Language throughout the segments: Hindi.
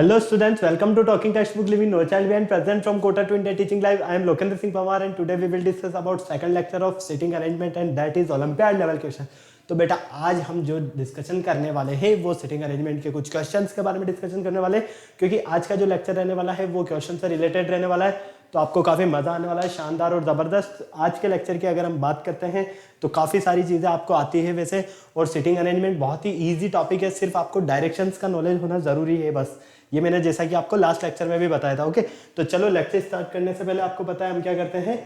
Hello students, welcome to Talking Textbook Living No Child Behind, present from Kota to India Teaching Live. I am Lokendra Singh Pawar and today we will discuss about second lecture of sitting arrangement and that is Olympiad level question. तो बेटा आज हम जो डिस्कशन करने वाले हैं वो सिटिंग अरेंजमेंट के कुछ क्वेश्चंस के बारे में डिस्कशन करने वाले हैं, क्योंकि आज का जो लेक्चर रहने वाला है वो क्वेश्चन से रिलेटेड रहने वाला है। तो आपको काफ़ी मज़ा आने वाला है, शानदार और ज़बरदस्त। आज के लेक्चर की अगर हम बात करते हैं तो काफ़ी सारी चीज़ें आपको आती है वैसे, और सिटिंग अरेंजमेंट बहुत ही ईजी टॉपिक है, सिर्फ आपको डायरेक्शंस का नॉलेज होना ज़रूरी है बस। ये मैंने जैसा कि आपको लास्ट लेक्चर में भी बताया था। ओके, तो चलो लेक्चर स्टार्ट करने से पहले आपको पता है हम क्या करते हैं,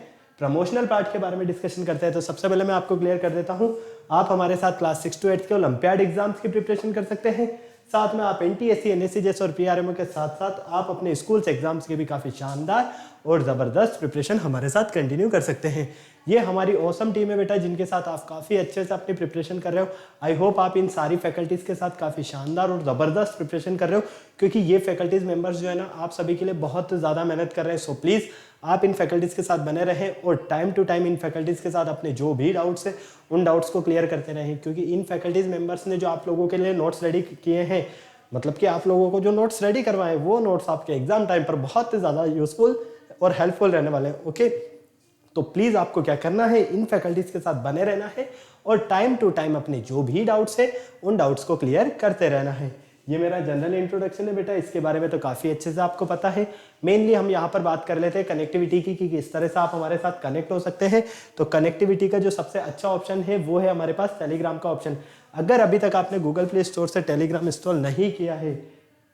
प्रमोशनल पार्ट के बारे में डिस्कशन करते हैं। तो सबसे पहले मैं आपको क्लियर कर देता हूँ, आप हमारे साथ क्लास 6 to 8 के ओलंपियाड एग्जाम्स की प्रिपरेशन कर सकते हैं। साथ में आप NTSC, NSC और PRMO के साथ साथ आप अपने स्कूल्स एग्जाम्स के भी काफ़ी शानदार और ज़बरदस्त प्रिपरेशन हमारे साथ कंटिन्यू कर सकते हैं। ये हमारी ऑसम टीम है बेटा, जिनके साथ आप काफ़ी अच्छे से अपनी प्रिपरेशन कर रहे हो। आई होप आप इन सारी फैकल्टीज़ के साथ काफ़ी शानदार और ज़बरदस्त प्रिपरेशन कर रहे हो, क्योंकि ये फैकल्टीज़ मेंबर्स जो है ना आप सभी के लिए बहुत ज़्यादा मेहनत कर रहे हैं। सो प्लीज़ आप इन फैकल्टीज़ के साथ बने रहें और टाइम टू टाइम इन फैकल्टीज़ के साथ अपने जो भी डाउट्स है उन डाउट्स को क्लियर करते रहें, क्योंकि इन फैकल्टीज़ मेंबर्स ने जो आप लोगों के लिए नोट्स रेडी किए हैं, मतलब कि आप लोगों को जो नोट्स रेडी करवाएं, वो नोट्स आपके एग्जाम टाइम पर बहुत ज़्यादा यूजफुल और हेल्पफुल रहने वाले हैं। ओके, तो प्लीज़ आपको क्या करना है, इन फैकल्टीज़ के साथ बने रहना है और टाइम टू टाइम अपने जो भी डाउट्स है उन डाउट्स को क्लियर करते रहना है। ये मेरा जनरल इंट्रोडक्शन है बेटा, इसके बारे में तो काफ़ी अच्छे से आपको पता है। मेनली हम यहाँ पर बात कर लेते हैं कनेक्टिविटी की, कि किस तरह से आप हमारे साथ कनेक्ट हो सकते हैं। तो कनेक्टिविटी का जो सबसे अच्छा ऑप्शन है वो है हमारे पास टेलीग्राम का ऑप्शन। अगर अभी तक आपने गूगल प्ले स्टोर से टेलीग्राम इंस्टॉल नहीं किया है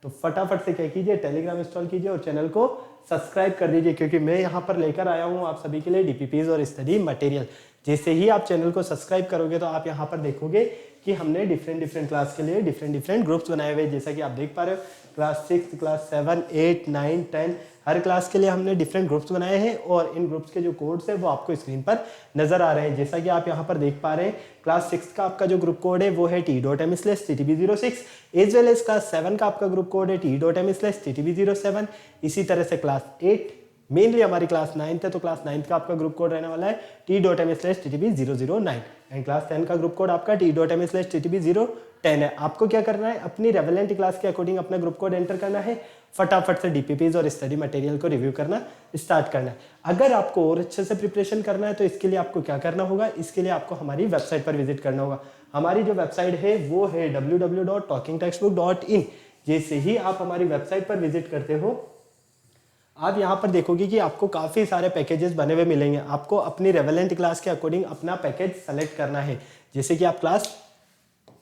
तो फटाफट से क्या कीजिए, टेलीग्राम इंस्टॉल कीजिए और चैनल को सब्सक्राइब कर दीजिए, क्योंकि मैं यहाँ पर लेकर आया हूँ आप सभी के लिए DPPs और स्टडी मटेरियल। जैसे ही आप चैनल को सब्सक्राइब करोगे तो आप यहाँ पर देखोगे कि हमने डिफरेंट क्लास के लिए डिफरेंट ग्रुप्स बनाए हुए हैं। जैसा कि आप देख पा रहे हो, क्लास 6, क्लास 7, 8, 9, 10 हर क्लास के लिए हमने डिफरेंट ग्रुप्स बनाए हैं और इन ग्रुप्स के जो कोड्स है वो आपको स्क्रीन पर नजर आ रहे हैं। जैसा कि आप यहाँ पर देख पा रहे हैं, क्लास 6 का आपका जो ग्रुप कोड है वो है t.m/ttb06, as well as class 7 का आपका ग्रुप कोड है t.m/ttb07। इसी तरह से क्लास 8, मेनली हमारी क्लास 9 है तो क्लास 9 का आपका ग्रुप कोड रहने वाला है t.m/ttb009 एंड क्लास 10 का ग्रुप कोड आपका t.m/ttb010 है। आपको क्या करना है, अपनी रेवेलेंट क्लास के अकॉर्डिंग अपना ग्रुप कोड एंटर करना है, फटाफट से DPPs और स्टडी मटेरियल को रिव्यू करना स्टार्ट करना है। अगर आपको और अच्छे से प्रिपरेशन करना है तो इसके लिए आपको क्या करना होगा, इसके लिए आपको हमारी वेबसाइट पर विजिट करना होगा। हमारी जो वेबसाइट है वो है www.talkingtextbook.in। जैसे ही आप हमारी वेबसाइट पर विजिट करते हो आप यहाँ पर देखोगे कि आपको काफ़ी सारे पैकेजेस बने हुए मिलेंगे। आपको अपनी रेवेलेंट क्लास के अकॉर्डिंग अपना पैकेज सेलेक्ट करना है। जैसे कि आप क्लास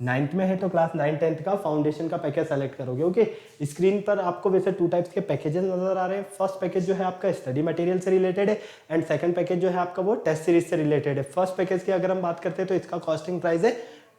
9th में है तो क्लास 9, 10th का फाउंडेशन का पैकेज सेलेक्ट करोगे। ओके, स्क्रीन पर आपको वैसे 2 टाइप्स के पैकेजेस नजर आ रहे हैं। फर्स्ट पैकेज जो है आपका स्टडी मटेरियल से रिलेटेड है एंड सेकंड पैकेज जो है आपका वो टेस्ट सीरीज से रिलेटेड है। फर्स्ट पैकेज की अगर हम बात करते हैं तो इसका कॉस्टिंग प्राइस है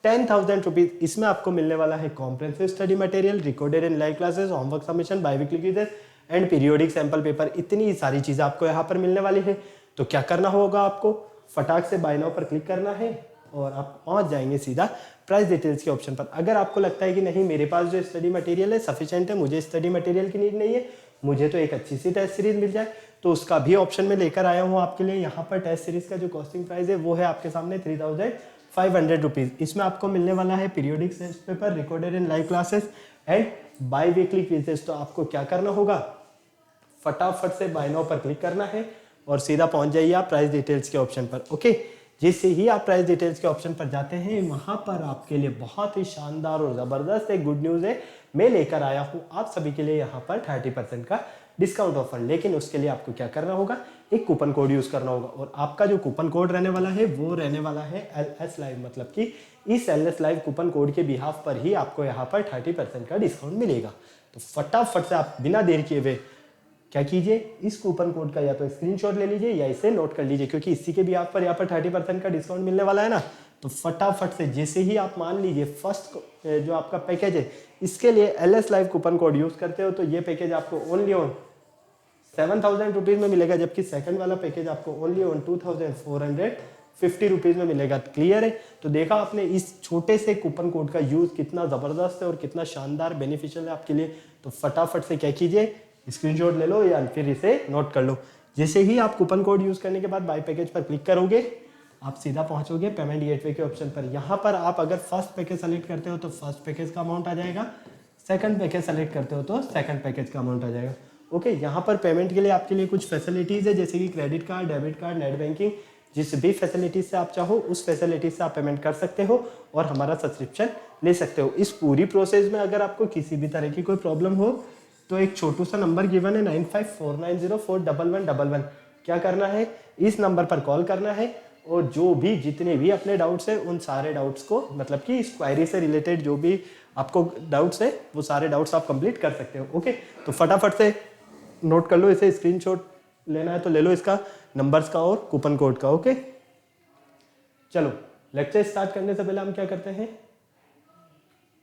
10,000 रुपीज। इसमें आपको मिलने वाला है comprehensive study material, recorded in live classes, homework submission, biweekly quizzes and periodic sample paper. इतनी सारी चीज़ें आपको यहाँ पर मिलने वाली है। तो क्या करना होगा, आपको फटाक से बाय नाउ पर क्लिक करना है और आप पहुँच जाएंगे सीधा प्राइस डिटेल्स के ऑप्शन पर। अगर आपको लगता है कि नहीं मेरे पास जो स्टडी मटेरियल है सफिशिएंट है, मुझे स्टडी मटेरियल की नीड नहीं है, मुझे तो एक अच्छी सी टेस्ट सीरीज मिल जाए, तो उसका भी ऑप्शन में लेकर आया हूँ आपके लिए। यहाँ पर टेस्ट सीरीज का जो कॉस्टिंग प्राइस है वो है आपके सामने 3,500 रुपीज़। इसमें आपको मिलने वाला है periodic test paper, recorded in live classes and biweekly quizzes. तो आपको क्या करना होगा, फटाफट से बाय नाउ पर क्लिक करना है और सीधा पहुंच जाइए आप प्राइस डिटेल्स के ऑप्शन पर। ओके, जैसे ही आप प्राइस डिटेल्स के ऑप्शन पर जाते हैं वहां पर आपके लिए बहुत ही शानदार और ज़बरदस्त एक गुड न्यूज़ है। मैं लेकर आया हूं आप सभी के लिए यहाँ पर 30% का डिस्काउंट ऑफर। लेकिन उसके लिए आपको क्या करना होगा, एक कूपन कोड यूज़ करना होगा और आपका जो कूपन कोड रहने वाला है वो रहने वाला है LS लाइव। मतलब कि इस LS लाइव कूपन कोड के बिहाफ पर ही आपको यहाँ पर 30% का डिस्काउंट मिलेगा। तो फटाफट से आप बिना देर किए हुए क्या कीजिए, इस कूपन कोड का या तो स्क्रीनशॉट ले लीजिए या इसे नोट कर लीजिए, क्योंकि इसी के भी आप पर यहाँ पर 30% का डिस्काउंट मिलने वाला है ना। तो फटाफट से जैसे ही आप मान लीजिए फर्स्ट जो आपका पैकेज है इसके लिए LS live coupon code use करते हो तो ये पैकेज आपको ओनली ऑन 7,000 रुपीज़ में मिलेगा, जबकि सेकंड वाला पैकेज आपको ओनली ऑन 2,450 रुपीज़ में मिलेगा। क्लियर है? तो देखा आपने इस छोटे से कूपन कोड का यूज कितना ज़बरदस्त है और कितना शानदार बेनिफिशियल है आपके लिए। तो फटाफट से क्या कीजिए, स्क्रीनशॉट ले लो या फिर इसे नोट कर लो। जैसे ही आप कूपन कोड यूज करने के बाद बाय पैकेज पर क्लिक करोगे आप सीधा पहुंचोगे पेमेंट गेटवे के ऑप्शन पर। यहाँ पर आप अगर फर्स्ट पैकेज सेलेक्ट करते हो तो फर्स्ट पैकेज का अमाउंट आ जाएगा सेकंड पैकेज सेलेक्ट करते हो तो सेकंड पैकेज का अमाउंट आ जाएगा। ओके, यहाँ पर पेमेंट के लिए आपके लिए कुछ फैसिलिटीज़ है, जैसे कि credit card, debit card, net banking, जिस भी फैसिलिटीज से आप चाहो उस फैसिलिटीज से आप पेमेंट कर सकते हो और हमारा सब्सक्रिप्शन ले सकते हो। इस पूरी प्रोसेस में अगर आपको किसी भी तरह की कोई प्रॉब्लम हो तो एक छोटू सा नंबर गिवन है 9549041111। क्या करना है, इस नंबर पर कॉल करना है और जो भी जितने भी अपने डाउट्स है उन सारे डाउट्स को, मतलब कि इस क्वेरी से रिलेटेड जो भी आपको डाउट्स है वो सारे डाउट्स आप कंप्लीट कर सकते हो। ओके, तो फटाफट से नोट कर लो, इसे स्क्रीनशॉट लेना है तो ले लो इसका, नंबर्स का और कूपन कोड का। ओके, चलो लेक्चर स्टार्ट करने से पहले हम क्या करते हैं,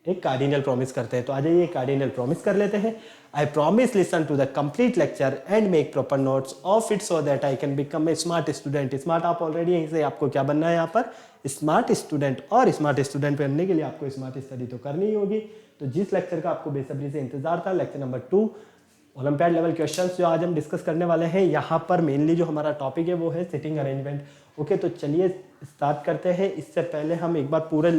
एक कार्डिनल प्रॉमिस करते हैं। तो आ जाइए कार्डिनल प्रॉमिस कर लेते हैं। I promise listen to the complete lecture and make proper notes of it so that I can become a smart student. Smart आप ऑलरेडी यहीं से, आपको क्या बनना है यहाँ पर, स्मार्ट स्टूडेंट। और स्मार्ट स्टूडेंट बनने के लिए आपको स्मार्ट स्टडी तो करनी ही होगी। तो जिस लेक्चर का आपको बेसब्री से इंतजार था, lecture number 2 olympiad level questions जो आज हम डिस्कस करने वाले हैं, यहाँ पर मेनली जो हमारा टॉपिक है वो है सिटिंग अरेंजमेंट। ओके, तो चलिए स्टार्ट करते हैं। इससे पहले हम एक बार पूरा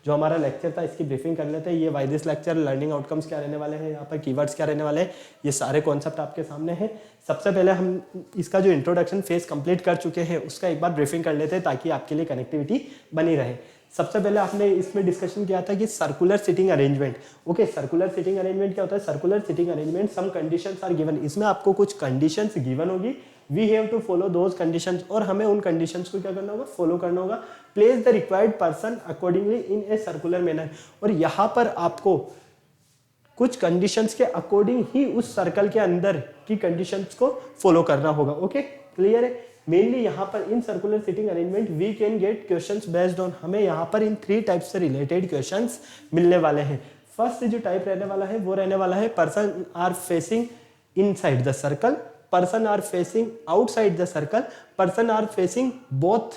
जो हमारा लेक्चर था इसकी ब्रीफिंग कर लेते हैं। ये why this lecture, learning outcomes क्या रहने वाले हैं, यहाँ पर कीवर्ड्स क्या रहने वाले हैं, ये सारे कॉन्सेप्ट आपके सामने हैं। सबसे पहले हम इसका जो इंट्रोडक्शन फेज कंप्लीट कर चुके हैं उसका एक बार ब्रीफिंग कर लेते हैं ताकि आपके लिए कनेक्टिविटी बनी रहे। सबसे पहले आपने इसमें डिस्कशन किया था कि circular sitting arrangement. Okay, circular sitting arrangement क्या होता है, circular sitting arrangement some conditions are given. इसमें आपको कुछ कंडीशंस गिवन होगी, we have to follow those conditions, और हमें उन कंडीशंस को क्या करना होगा, फॉलो करना होगा। Place the required person accordingly in a circular manner, और यहाँ पर आपको कुछ कंडीशंस के अकॉर्डिंग ही उस सर्कल के अंदर की कंडीशंस को फॉलो करना होगा। ओके, क्लियर है। मेनली यहाँ पर in circular sitting arrangement we can get questions based on, हमें यहाँ पर इन 3 टाइप्स से रिलेटेड क्वेश्चंस मिलने वाले हैं। फर्स्ट जो टाइप रहने वाला है वो रहने वाला है person are facing inside the circle, person are facing outside the circle, person are facing both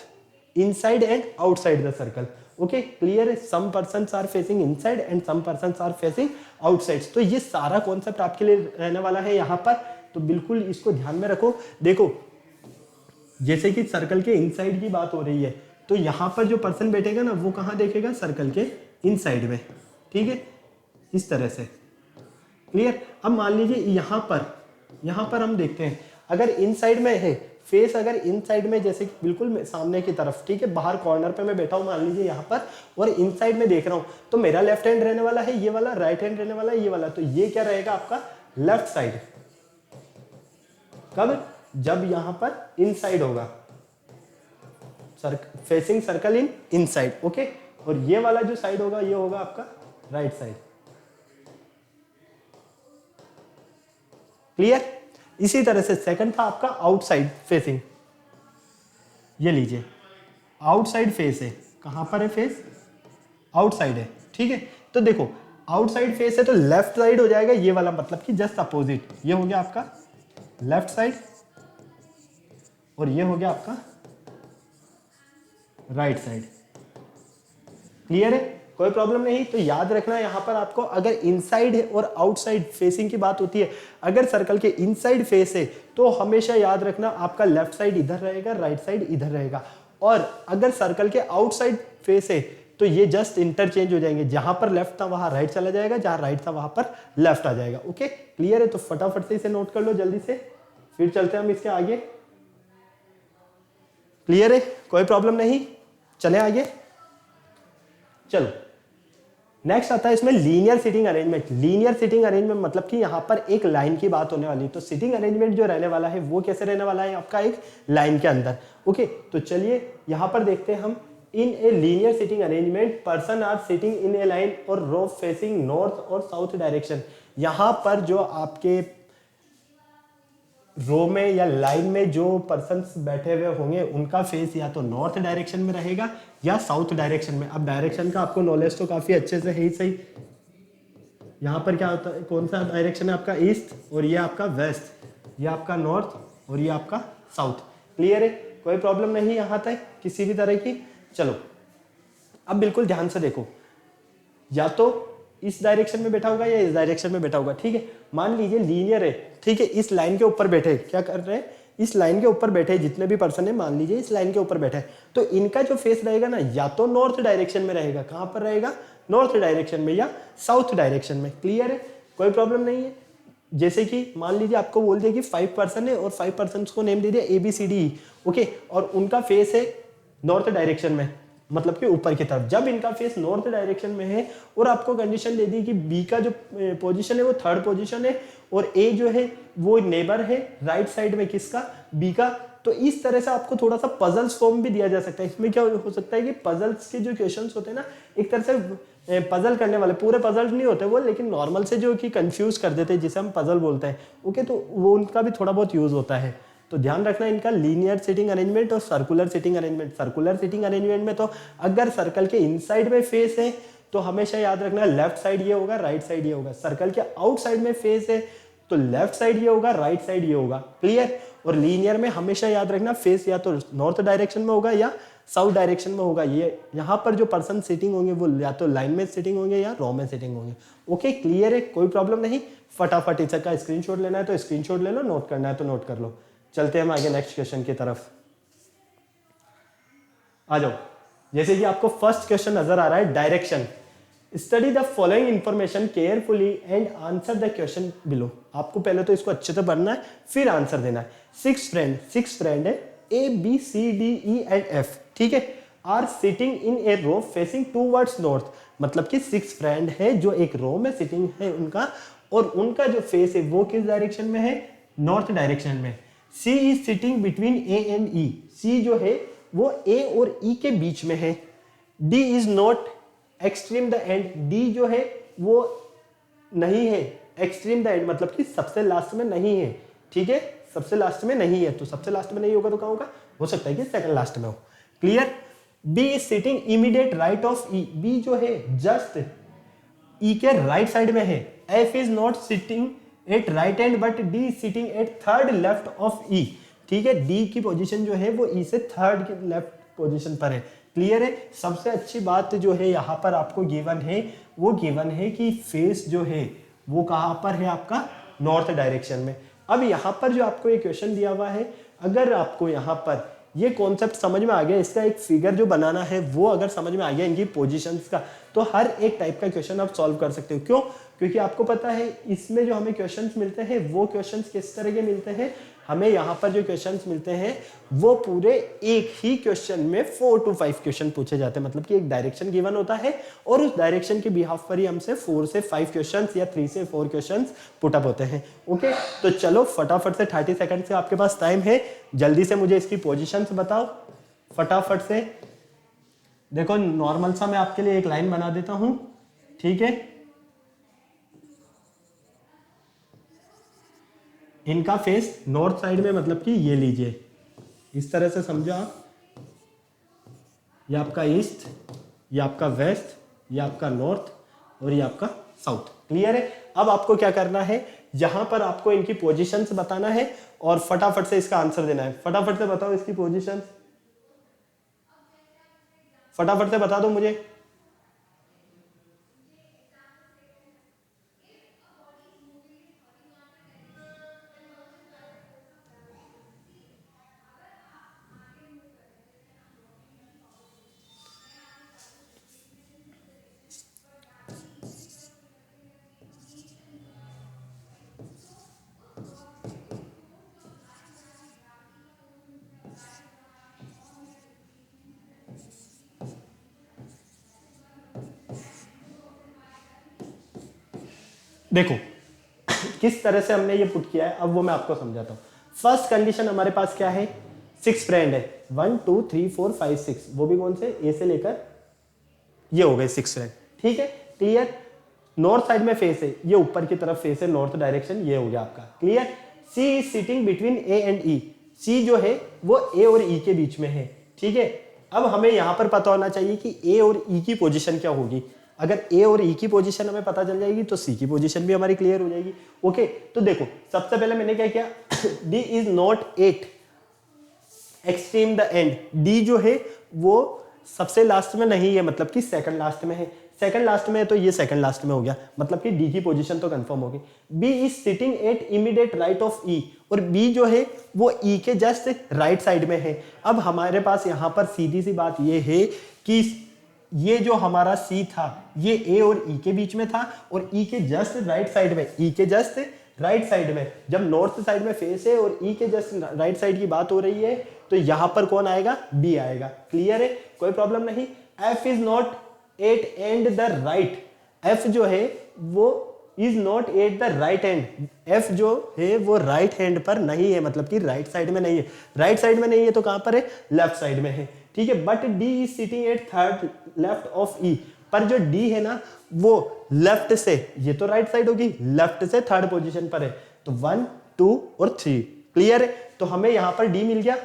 inside and outside the circle. Okay, clear है। Some persons are facing inside and some persons are facing outside. तो ये सारा कॉन्सेप्ट आपके लिए रहने वाला है यहाँ पर, तो बिल्कुल इसको ध्यान में रखो। देखो, जैसे कि सर्कल के इनसाइड की बात हो रही है तो यहाँ पर जो पर्सन बैठेगा ना वो कहाँ देखेगा, सर्कल के इनसाइड में। ठीक है, इस तरह से, क्लियर। अब मान लीजिए यहाँ पर हम देखते हैं, अगर इनसाइड में है फेस, अगर इनसाइड में जैसे कि बिल्कुल सामने की तरफ, ठीक है, बाहर कॉर्नर पे मैं बैठा हूँ मान लीजिए यहाँ पर, और इनसाइड में देख रहा हूँ, तो मेरा लेफ्ट हैंड रहने वाला है ये वाला, राइट हैंड रहने वाला है ये वाला। तो ये क्या रहेगा आपका लेफ्ट साइड। कब, जब यहाँ पर इनसाइड होगा, facing circle in inside. Okay, और ये वाला जो साइड होगा ये होगा आपका राइट साइड। क्लियर। इसी तरह से सेकंड था आपका आउटसाइड फेसिंग। ये लीजिए आउटसाइड फेस है, कहां पर है फेस, आउटसाइड है। ठीक है, तो देखो आउटसाइड फेस है तो लेफ्ट साइड हो जाएगा ये वाला, मतलब कि जस्ट अपोजिट। ये हो गया आपका लेफ्ट साइड और ये हो गया आपका राइट साइड। क्लियर है, कोई प्रॉब्लम नहीं। तो याद रखना यहाँ पर आपको, अगर इनसाइड है और आउटसाइड फेसिंग की बात होती है, अगर सर्कल के इनसाइड फेस है तो हमेशा याद रखना आपका लेफ्ट साइड इधर रहेगा, राइट साइड इधर रहेगा। और अगर सर्कल के आउटसाइड फेस है तो ये जस्ट इंटरचेंज हो जाएंगे, जहां पर लेफ्ट था वहां राइट चला जाएगा, जहां राइट था वहां पर लेफ्ट आ जाएगा। ओके, क्लियर है। तो फटाफट से इसे नोट कर लो जल्दी से, फिर चलते हैं हम इसके आगे। क्लियर है, कोई प्रॉब्लम नहीं, चले आगे। चलो नेक्स्ट आता है इसमें linear sitting arrangement. Linear sitting arrangement मतलब कि यहाँ पर एक लाइन की बात होने वाली है। तो सिटिंग अरेंजमेंट जो रहने वाला है वो कैसे रहने वाला है आपका, एक लाइन के अंदर। ओके, तो चलिए यहाँ पर देखते हैं हम। In a linear sitting arrangement person are sitting in a line और रो फेसिंग नॉर्थ और साउथ डायरेक्शन। यहाँ पर जो आपके रो में या लाइन में जो पर्सन्स बैठे हुए होंगे उनका फेस या तो नॉर्थ डायरेक्शन में रहेगा या साउथ डायरेक्शन में। अब डायरेक्शन का आपको नॉलेज तो काफी अच्छे से है ही सही। यहाँ पर क्या होता है, कौन सा डायरेक्शन है आपका, ईस्ट, और ये आपका वेस्ट, ये आपका नॉर्थ और ये आपका साउथ। क्लियर है, कोई प्रॉब्लम नहीं यहाँ तक किसी भी तरह की। चलो अब बिल्कुल ध्यान से देखो, या तो इस डायरेक्शन में बैठा होगा या इस डायरेक्शन में बैठा होगा। ठीक है, मान लीजिए लीनियर है, ठीक है, इस लाइन के ऊपर बैठे, क्या कर रहे हैं, इस लाइन के ऊपर बैठे जितने भी पर्सन है, मान लीजिए इस लाइन के ऊपर बैठे, तो इनका जो फेस रहेगा ना या तो नॉर्थ डायरेक्शन में रहेगा। कहां पर रहेगा, नॉर्थ डायरेक्शन में या साउथ डायरेक्शन में। क्लियर है, कोई प्रॉब्लम नहीं है। जैसे कि मान लीजिए आपको बोल दिया कि 5 पर्सन है और 5 पर्सन को नेम दे दिया ABCD, ओके, और उनका फेस है नॉर्थ डायरेक्शन में, मतलब कि ऊपर की तरफ। जब इनका फेस नॉर्थ डायरेक्शन में है और आपको कंडीशन दे दी कि बी का जो पोजीशन है वो थर्ड पोजीशन है और ए जो है वो नेबर है राइट साइड में किसका, बी का, तो इस तरह से आपको थोड़ा सा पजल्स फॉर्म भी दिया जा सकता है। इसमें क्या हो सकता है कि पजल्स के जो क्वेश्चंस होते हैं ना, एक तरह से पजल करने वाले, पूरे पजल नहीं होते वो, लेकिन नॉर्मल से जो कि कंफ्यूज कर देते हैं जिसे हम पजल बोलते हैं, ओके, तो वो उनका भी थोड़ा बहुत यूज होता है। तो ध्यान रखना इनका लीनियर सिटिंग अरेंजमेंट और circular sitting arrangement. Circular sitting arrangement में तो अगर सर्कल के इनसाइड में फेस है तो हमेशा याद रखना लेफ्ट साइड ये होगा, राइट साइड ये होगा। सर्कल के आउटसाइड में फेस है तो लेफ्ट साइड ये होगा, राइट साइड ये होगा। क्लियर। और लीनियर में हमेशा याद रखना फेस या तो नॉर्थ डायरेक्शन में होगा या साउथ डायरेक्शन में होगा। ये यहाँ पर जो पर्सन सिटिंग होंगे वो या तो लाइन में सिटिंग होंगे या रो में सिटिंग होंगे। ओके, क्लियर है, कोई प्रॉब्लम नहीं। फटाफट इसका स्क्रीनशॉट लेना है तो स्क्रीनशॉट ले लो, नोट करना है तो नोट कर लो। चलते हैं हम आगे नेक्स्ट क्वेश्चन की तरफ। आ जाओ। जैसे कि आपको फर्स्ट क्वेश्चन नजर आ रहा है, direction. Study the following information carefully and answer the question below. आपको पहले तो इसको अच्छे से पढ़ना है, फिर आंसर देना है। सिक्स फ्रेंड है ABCDE एंड F, ठीक है, are sitting in a row facing towards north. मतलब कि 6 फ्रेंड है जो एक रो में सिटिंग है उनका, और उनका जो फेस है वो किस डायरेक्शन में है, नॉर्थ डायरेक्शन में। C is sitting between A and E। C जो है वो A और E के बीच में है। D is not extreme the end. D जो है वो नहीं है एक्सट्रीम द एंड, मतलब कि सबसे लास्ट में नहीं है, ठीक है, सबसे लास्ट में नहीं है। तो सबसे लास्ट में नहीं होगा तो कहाँ होगा, हो सकता है कि सेकंड लास्ट में हो। Clear. B is sitting immediate right of E। B जो है जस्ट E के राइट साइड में है। F is not sitting at right and but D is sitting at third left of E। ठीक है, D की पोजीशन जो है वो E से थर्ड के लेफ्ट पोजीशन पर है। क्लियर है। सबसे अच्छी बात जो है यहाँ पर आपको गिवन है, वो गिवन है कि फेस जो है वो कहाँ पर है, आपका नॉर्थ डायरेक्शन में। अब यहाँ पर जो आपको ये क्वेश्चन दिया हुआ है, अगर आपको यहाँ पर ये कॉन्सेप्ट समझ में आ गया, इसका एक फिगर जो बनाना है वो अगर समझ में आ गया इनकी पोजीशंस का, तो हर एक टाइप का क्वेश्चन आप सॉल्व कर सकते हो। क्यों? क्योंकि आपको पता है इसमें जो हमें क्वेश्चंस मिलते हैं वो क्वेश्चंस किस तरह के मिलते हैं, हमें यहाँ पर जो क्वेश्चंस मिलते हैं वो पूरे एक ही क्वेश्चन में 4 to 5 क्वेश्चन पूछे जाते हैं। मतलब कि एक डायरेक्शन गिवन होता है और उस डायरेक्शन के बिहाफ पर ही हमसे 4 से 5 क्वेश्चंस या 3 से 4 क्वेश्चंस पुट अप होते हैं। ओके, तो चलो फटाफट से 30 सेकंड से आपके पास टाइम है, जल्दी से मुझे इसकी पोजीशंस बताओ फटाफट से। देखो नॉर्मल सा मैं आपके लिए एक लाइन बना देता हूं, ठीक है। इनका फेस नॉर्थ साइड में, मतलब कि ये लीजिए इस तरह से समझो आप, ये आपका ईस्ट, ये आपका वेस्ट, ये आपका नॉर्थ और ये आपका साउथ। क्लियर है। अब आपको क्या करना है, यहां पर आपको इनकी पोजीशंस बताना है और फटाफट से इसका आंसर देना है। फटाफट से बताओ इसकी पोजीशंस, फटाफट से बता दो मुझे। देखो किस तरह से हमने ये पुट किया है, अब वो मैं आपको समझाता हूं। फर्स्ट कंडीशन हमारे पास क्या है, 6 फ्रेंड है, 1 2 3 4 5 6, वो भी कौन से, ए से लेकर ये हो गए 6 फ्रेंड। ठीक है, क्लियर। नॉर्थ साइड में फेस है, ये ऊपर की तरफ फेस है, नॉर्थ डायरेक्शन, ये हो गया आपका। Clear. C is sitting between A and E. C जो है वो ए और ई के बीच में है। ठीक है, अब हमें यहां पर पता होना चाहिए कि ए और ई की पोजीशन क्या होगी। अगर ए और ई की पोजीशन हमें पता चल जाएगी तो सी की पोजीशन भी हमारी क्लियर हो जाएगी। ओके, तो देखो सबसे पहले मैंने क्या किया, D is not at extreme the end. D जो है वो सबसे लास्ट में नहीं है, मतलब कि सेकंड लास्ट में है। सेकंड लास्ट में है तो ये सेकंड लास्ट में हो गया, मतलब कि डी की पोजीशन तो कंफर्म होगी। B is sitting at immediate right of E, और बी जो है वो ई के जस्ट राइट साइड में है। अब हमारे पास यहाँ पर सीधी सी बात ये है कि ये जो हमारा सी था ये ए और ई के बीच में था, और ई के जस्ट राइट साइड में, ई के जस्ट राइट साइड में, जब नॉर्थ साइड में फेस है और ई के जस्ट राइट साइड की बात हो रही है, तो यहां पर कौन आएगा, बी आएगा। क्लियर है, कोई प्रॉब्लम नहीं। F is not at and the right, F जो है वो is not at the right hand, F जो है वो राइट हैंड पर नहीं है, मतलब कि राइट साइड में नहीं है। राइट साइड में नहीं है तो कहां पर है, लेफ्ट साइड में है। ठीक है, but D is sitting at third left of E, पर जो डी है ना वो लेफ्ट से, ये तो राइट साइड होगी, लेफ्ट से थर्ड पोजीशन पर है, तो 1 2 और 3। क्लियर है, तो हमें यहां पर डी मिल गया।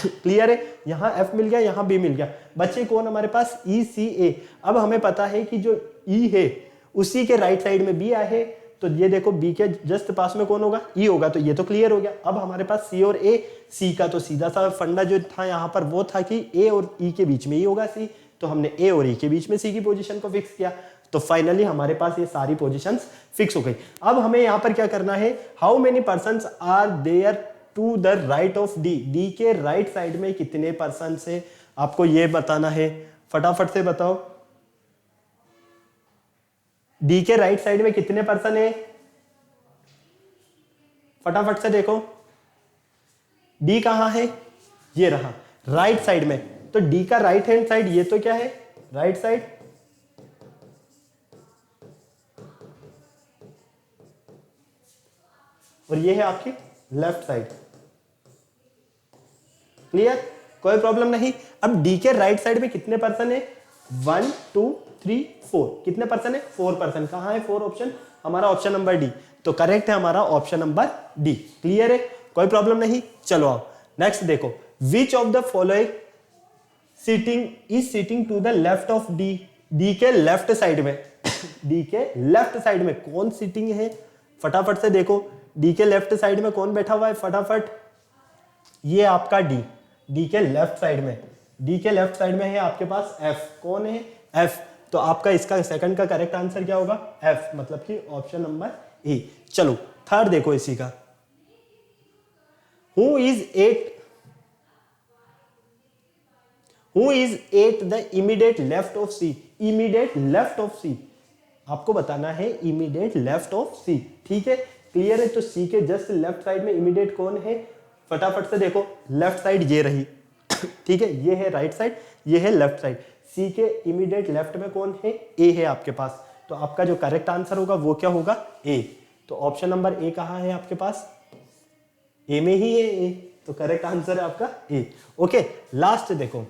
क्लियर है, यहां एफ मिल गया, यहां बी मिल गया, बच्चे कौन हमारे पास, ई सी ए। अब हमें पता है कि जो ई है उसी के राइट साइड में बी आए है, तो ये देखो बी के जस्ट पास में कौन होगा, ई होगा, तो ये तो क्लियर हो गया। अब हमारे पास सी और ए, सी का तो सीधा सा फंडा जो था यहाँ पर वो था कि ए और ई के बीच में ही होगा सी, तो हमने ए और ई के बीच में सी की पोजीशन को फिक्स किया, तो फाइनली हमारे पास ये सारी पोजीशंस फिक्स हो गई। अब हमें यहाँ पर क्या करना है, how many persons are there to the right of D, D के राइट साइड में कितने पर्सन है, आपको ये बताना है। फटाफट से बताओ, डी के राइट साइड में कितने पर्सन है, फटाफट से देखो। डी कहां है, ये रहा राइट साइड में, तो डी का राइट हैंड साइड ये तो क्या है, राइट साइड, और ये है आपकी लेफ्ट साइड। क्लियर, कोई प्रॉब्लम नहीं। अब डी के राइट साइड में कितने पर्सन है, 1 2 3 4, कितने पर्सन है, 4 पर्सन। कहां है 4 ऑप्शन, हमारा ऑप्शन नंबर डी, तो करेक्ट है हमारा ऑप्शन नंबर डी। क्लियर है, कोई प्रॉब्लम नहीं। चलो आओ नेक्स्ट देखो, which of the following sitting is sitting to the left of D, D के लेफ्ट साइड में डी के लेफ्ट साइड में कौन सिटिंग है, फटाफट से देखो, डी के लेफ्ट साइड में कौन बैठा हुआ है, फटाफट, ये आपका डी, डी के लेफ्ट साइड में, डी के लेफ्ट साइड में है आपके पास एफ, कौन है, एफ, तो आपका इसका सेकंड का करेक्ट आंसर क्या होगा, एफ, मतलब कि ऑप्शन नंबर ए। चलो थर्ड देखो इसी का, who is at the immediate left of C, immediate left of C, आपको बताना है इमीडिएट लेफ्ट ऑफ सी। ठीक है, क्लियर है, तो सी के जस्ट लेफ्ट साइड में इमीडिएट कौन है, फटाफट से देखो, लेफ्ट साइड ये रही ठीक है, ये है राइट साइड, ये है लेफ्ट साइड, सी के इमीडिएट लेफ्ट में कौन है, ए है आपके पास, तो आपका जो करेक्ट आंसर होगा वो क्या होगा, ए, तो ऑप्शन नंबर ए कहां है आपके पास, ए में ही है ए, तो करेक्ट आंसर है आपका ए। ओके, लास्ट देखो,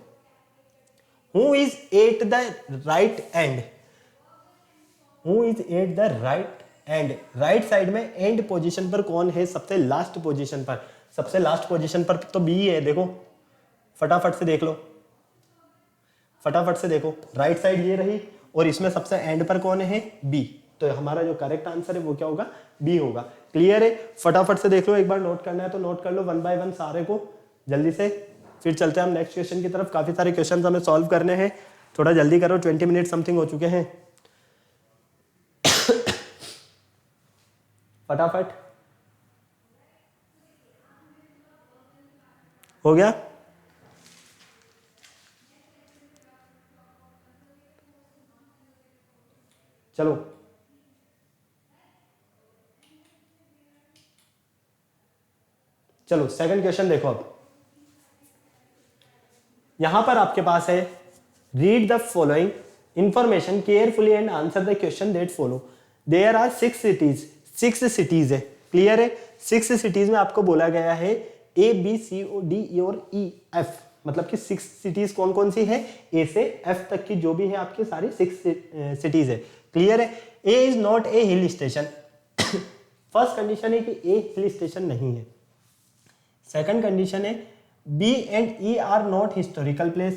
who is at the right and, who is at the right and, right side में एंड पोजीशन पर कौन है, सबसे लास्ट पोजीशन पर, सबसे लास्ट पोजीशन पर तो बी है, देखो फटाफट से देख लो, फटाफट से देखो, राइट साइड ये रही और इसमें सबसे एंड पर कौन है, बी, तो हमारा जो करेक्ट आंसर है वो क्या होगा, बी होगा। क्लियर है, फटाफट से देख लो, एक बार नोट करना है तो नोट कर लो 1 बाय 1 सारे को जल्दी से, फिर चलते हैं हम नेक्स्ट क्वेश्चन की तरफ। काफी सारे क्वेश्चन हमें सॉल्व करने हैं, थोड़ा जल्दी करो, 20 मिनट समथिंग हो चुके हैं फटाफट, हो गया, चलो चलो सेकंड क्वेश्चन देखो। अब यहां पर आपके पास है, read the following information carefully and answer the question that follow, there are 6 cities, 6 cities है। क्लियर है, 6 सिटीज में आपको बोला गया है A B C O D E और ई एफ, मतलब कि 6 सिटीज कौन कौन सी है, ए से एफ तक की जो भी है आपकी सारी 6 सिटीज है। क्लियर है, A is not a hill station, first condition है कि ए हिल स्टेशन नहीं है। सेकंड कंडीशन है B and E are not historical place,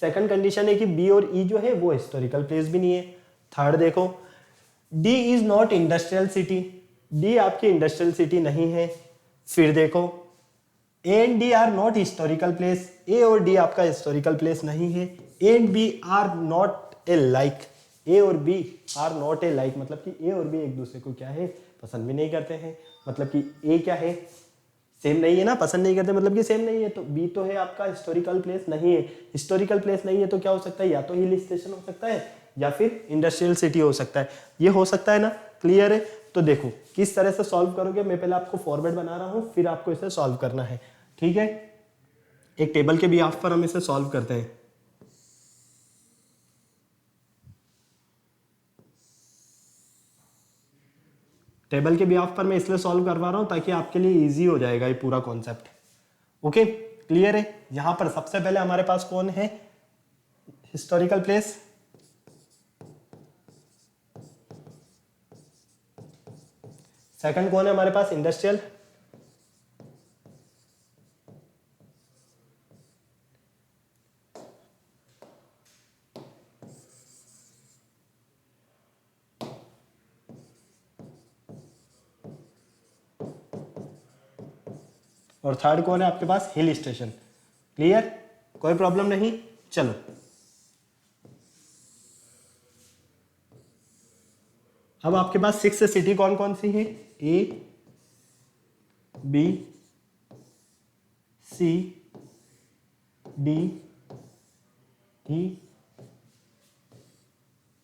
second condition है कि बी और ई जो है वो हिस्टोरिकल प्लेस भी नहीं है। थर्ड देखो, D is not industrial city, D आपकी इंडस्ट्रियल सिटी नहीं है। फिर देखो, A and D are not historical place, A और डी आपका हिस्टोरिकल प्लेस नहीं है। A and B are not alike, A और B are not alike, मतलब कि ए और बी एक दूसरे को क्या है, पसंद भी नहीं करते हैं, मतलब कि ए क्या है, सेम नहीं है ना, पसंद नहीं करते मतलब कि सेम नहीं है। तो बी तो है आपका हिस्टोरिकल प्लेस नहीं है, हिस्टोरिकल प्लेस नहीं है तो क्या हो सकता है, या तो हिल स्टेशन हो सकता है या फिर इंडस्ट्रियल सिटी हो सकता है, ये हो सकता है ना। क्लियर है। तो देखो किस तरह से सॉल्व करोगे, मैं पहले आपको फॉर्मेट बना रहा हूँ, फिर आपको इसे सॉल्व करना है। ठीक है, एक टेबल के बिहाफ पर हम इसे सॉल्व करते हैं। टेबल के बिहाफ पर मैं इसलिए सॉल्व करवा रहा हूं ताकि आपके लिए इजी हो जाएगा ये पूरा कॉन्सेप्ट। ओके, क्लियर है। यहां पर सबसे पहले हमारे पास कौन है, हिस्टोरिकल प्लेस। सेकंड कौन है हमारे पास, इंडस्ट्रियल। और थर्ड कौन है आपके पास, हिल स्टेशन। क्लियर, कोई प्रॉब्लम नहीं। चलो अब आपके पास 6 सिटी कौन कौन सी है, ए बी सी डी ई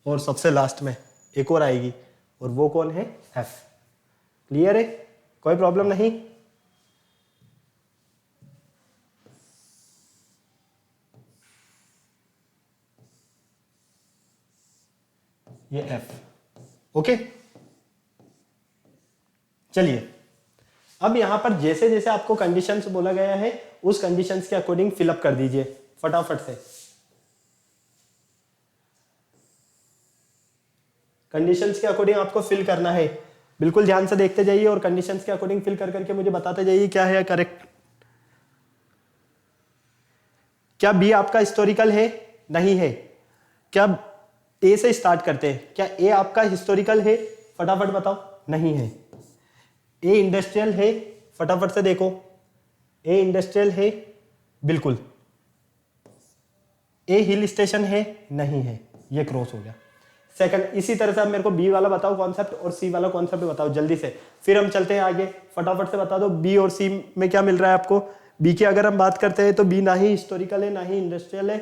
और सबसे लास्ट में एक और आएगी, और वो कौन है, एफ। क्लियर है, कोई प्रॉब्लम नहीं। ये एफ। ओके, चलिए अब यहां पर जैसे जैसे आपको कंडीशंस बोला गया है उस कंडीशंस के अकॉर्डिंग फिलअप कर दीजिए फटाफट से। कंडीशंस के अकॉर्डिंग आपको फिल करना है, बिल्कुल ध्यान से देखते जाइए और कंडीशंस के अकॉर्डिंग फिल कर करके मुझे बताते जाइए क्या है करेक्ट। क्या बी आपका हिस्टोरिकल है, नहीं है। क्या ए से स्टार्ट करते हैं, क्या ए आपका हिस्टोरिकल है, फटाफट बताओ, नहीं है। ए इंडस्ट्रियल है, फटाफट से देखो, ए इंडस्ट्रियल है, बिल्कुल। ए हिल स्टेशन है, नहीं है, ये क्रॉस हो गया। सेकंड, इसी तरह से आप मेरे को बी वाला बताओ कॉन्सेप्ट और सी वाला कॉन्सेप्ट बताओ जल्दी से, फिर हम चलते हैं आगे। फटाफट से बता दो बी और सी में क्या मिल रहा है आपको। बी की अगर हम बात करते हैं तो बी ना ही हिस्टोरिकल है ना ही इंडस्ट्रियल है,